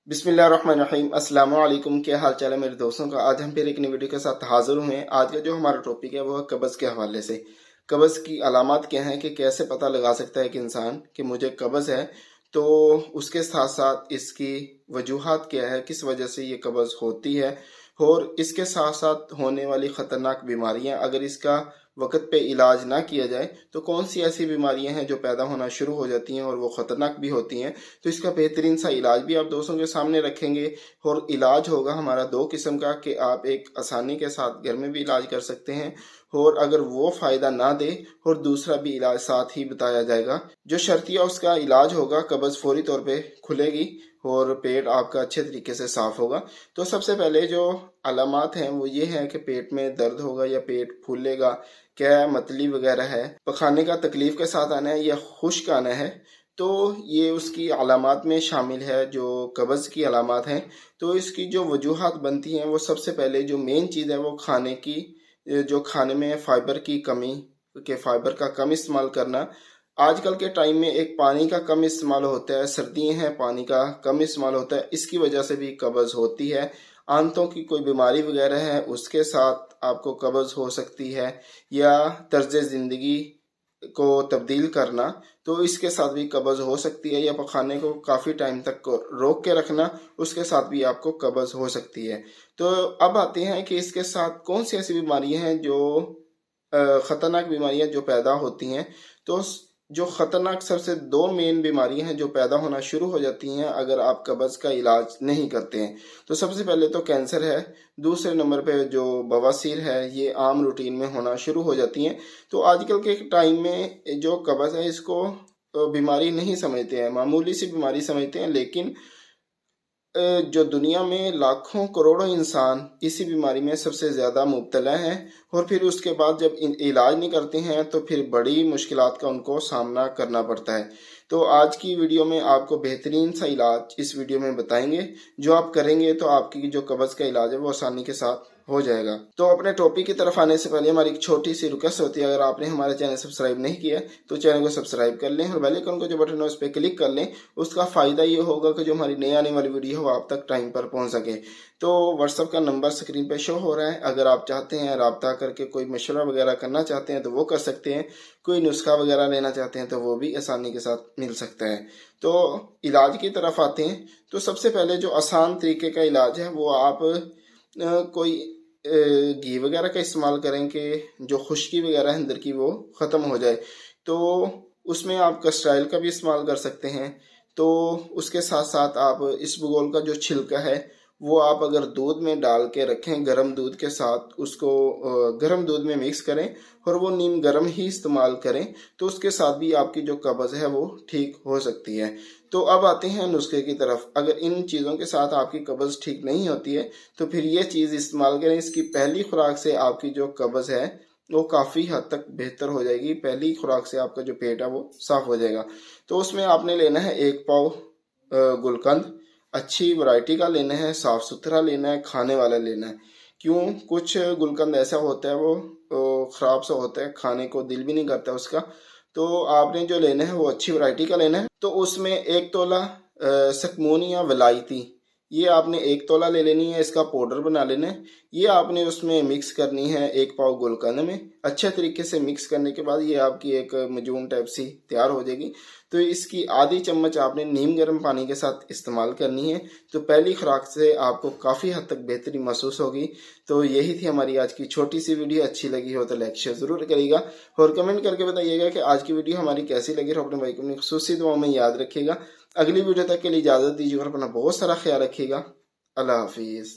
बिस्मिल्लाहिर्रहमानिर्रहीम। अस्सलाम वालेकुम। क्या हाल चाल है मेरे दोस्तों का। आज हम फिर एक नई वीडियो के साथ हाजिर हुए हैं। आज का जो हमारा टॉपिक है वो है कब्ज़ के हवाले से। कब्ज़ की अलामात क्या हैं, कि कैसे पता लगा सकता है कि इंसान कि मुझे कब्ज़ है, तो उसके साथ साथ इसकी वजूहात क्या है, किस वजह से ये कब्ज़ होती है, और इसके साथ साथ होने वाली ख़तरनाक बीमारियां, अगर इसका वक़्त पे इलाज ना किया जाए तो कौन सी ऐसी बीमारियां हैं जो पैदा होना शुरू हो जाती हैं और वो ख़तरनाक भी होती हैं। तो इसका बेहतरीन सा इलाज भी आप दोस्तों के सामने रखेंगे। और इलाज होगा हमारा दो किस्म का, कि आप एक आसानी के साथ घर में भी इलाज कर सकते हैं, और अगर वो फ़ायदा ना दे और दूसरा भी इलाज साथ ही बताया जाएगा। जो शर्तिया उसका इलाज होगा, कब्ज़ फौरी तौर पे खुलेगी और पेट आपका अच्छे तरीके से साफ़ होगा। तो सबसे पहले जो अलामात हैं वो ये है कि पेट में दर्द होगा या पेट फूलेगा, क्या मतली वगैरह है, पखाने का तकलीफ के साथ आना है या खुश्क आना है, तो ये उसकी अलामात में शामिल है जो कब्ज़ की अलामात हैं। तो इसकी जो वजूहात बनती हैं, वो सबसे पहले जो मेन चीज़ है वो खाने की, जो खाने में फ़ाइबर की कमी, के फ़ाइबर का कम इस्तेमाल करना। आजकल के टाइम में एक पानी का कम इस्तेमाल होता है, सर्दियाँ हैं, पानी का कम इस्तेमाल होता है, इसकी वजह से भी कब्ज़ होती है। आंतों की कोई बीमारी वगैरह है, उसके साथ आपको कब्ज़ हो सकती है, या तर्ज ज़िंदगी को तब्दील करना, तो इसके साथ भी कब्ज़ हो सकती है, या पखाने को काफ़ी टाइम तक को रोक के रखना, उसके साथ भी आपको कब्ज़ हो सकती है। तो अब आते हैं कि इसके साथ कौन सी ऐसी बीमारियां हैं जो ख़तरनाक बीमारियां जो पैदा होती हैं। तो जो ख़तरनाक सबसे दो मेन बीमारियां हैं जो पैदा होना शुरू हो जाती हैं अगर आप कब्ज़ का इलाज नहीं करते हैं। तो सबसे पहले तो कैंसर है, दूसरे नंबर पे जो बवासीर है, ये आम रूटीन में होना शुरू हो जाती हैं। तो आजकल के टाइम में जो कब्ज़ है इसको बीमारी नहीं समझते हैं, मामूली सी बीमारी समझते हैं, लेकिन जो दुनिया में लाखों करोड़ों इंसान इसी बीमारी में सबसे ज़्यादा मुब्तला हैं, और फिर उसके बाद जब इलाज नहीं करते हैं तो फिर बड़ी मुश्किलात का उनको सामना करना पड़ता है। तो आज की वीडियो में आपको बेहतरीन सा इलाज इस वीडियो में बताएंगे, जो आप करेंगे तो आपकी जो कब्ज़ का इलाज है वो आसानी के साथ हो जाएगा। तो अपने टॉपिक की तरफ आने से पहले हमारी एक छोटी सी रिक्वेस्ट होती है, अगर आपने हमारा चैनल सब्सक्राइब नहीं किया तो चैनल को सब्सक्राइब कर लें और बेल आइकन को जो बटन है उस पर क्लिक कर लें। उसका फ़ायदा ये होगा कि जो हमारी नई आने वाली वीडियो हो आप तक टाइम पर पहुंच सके। तो व्हाट्सअप का नंबर स्क्रीन पर शो हो रहा है, अगर आप चाहते हैं रब्ता करके कोई मशवरा वगैरह करना चाहते हैं तो वो कर सकते हैं, कोई नुस्खा वगैरह लेना चाहते हैं तो वो भी आसानी के साथ मिल सकता है। तो इलाज की तरफ आते हैं। तो सबसे पहले जो आसान तरीके का इलाज है वो आप कोई घी वगैरह का इस्तेमाल करें कि जो खुश्की वगैरह है अंदर की वो ख़त्म हो जाए। तो उसमें आप कस्टर्ड का भी इस्तेमाल कर सकते हैं। तो उसके साथ साथ आप इसबगोल का जो छिलका है वो आप अगर दूध में डाल के रखें, गर्म दूध के साथ उसको गर्म दूध में मिक्स करें और वो नीम गर्म ही इस्तेमाल करें, तो उसके साथ भी आपकी जो कब्ज़ है वो ठीक हो सकती है। तो अब आते हैं नुस्खे की तरफ। अगर इन चीज़ों के साथ आपकी कब्ज़ ठीक नहीं होती है तो फिर ये चीज़ इस्तेमाल करें। इसकी पहली खुराक से आपकी जो कब्ज़ है वो काफ़ी हद तक बेहतर हो जाएगी। पहली खुराक से आपका जो पेट है वो साफ़ हो जाएगा। तो उसमें आपने लेना है 1 पाव गुलकंद, अच्छी वैरायटी का लेना है, साफ़ सुथरा लेना है, खाने वाला लेना है। क्यों, कुछ गुलकंद ऐसा होता है वो ख़राब सा होता है, खाने को दिल भी नहीं करता उसका। तो आपने जो लेना है वो अच्छी वैरायटी का लेना है। तो उसमें 1 तोला सकमून या वलायती, ये आपने 1 तोला ले लेनी है, इसका पाउडर बना लेना है। ये आपने उसमें मिक्स करनी है 1 पाव गुलकंद में। अच्छे तरीके से मिक्स करने के बाद ये आपकी एक मजून टाइप सी तैयार हो जाएगी। तो इसकी आधी चम्मच आपने नीम गर्म पानी के साथ इस्तेमाल करनी है। तो पहली खुराक से आपको काफ़ी हद तक बेहतरी महसूस होगी। तो यही थी हमारी आज की छोटी सी वीडियो। अच्छी लगी हो तो लाइक शेयर ज़रूर करिएगा और कमेंट करके बताइएगा कि आज की वीडियो हमारी कैसी लगी, और अपने भाई को अपनी खुसूसी दुआओं में याद रखिएगा। अगली वीडियो तक के लिए इजाज़त दीजिए और अपना बहुत सारा ख्याल रखिएगा। अल्लाह हाफिज़।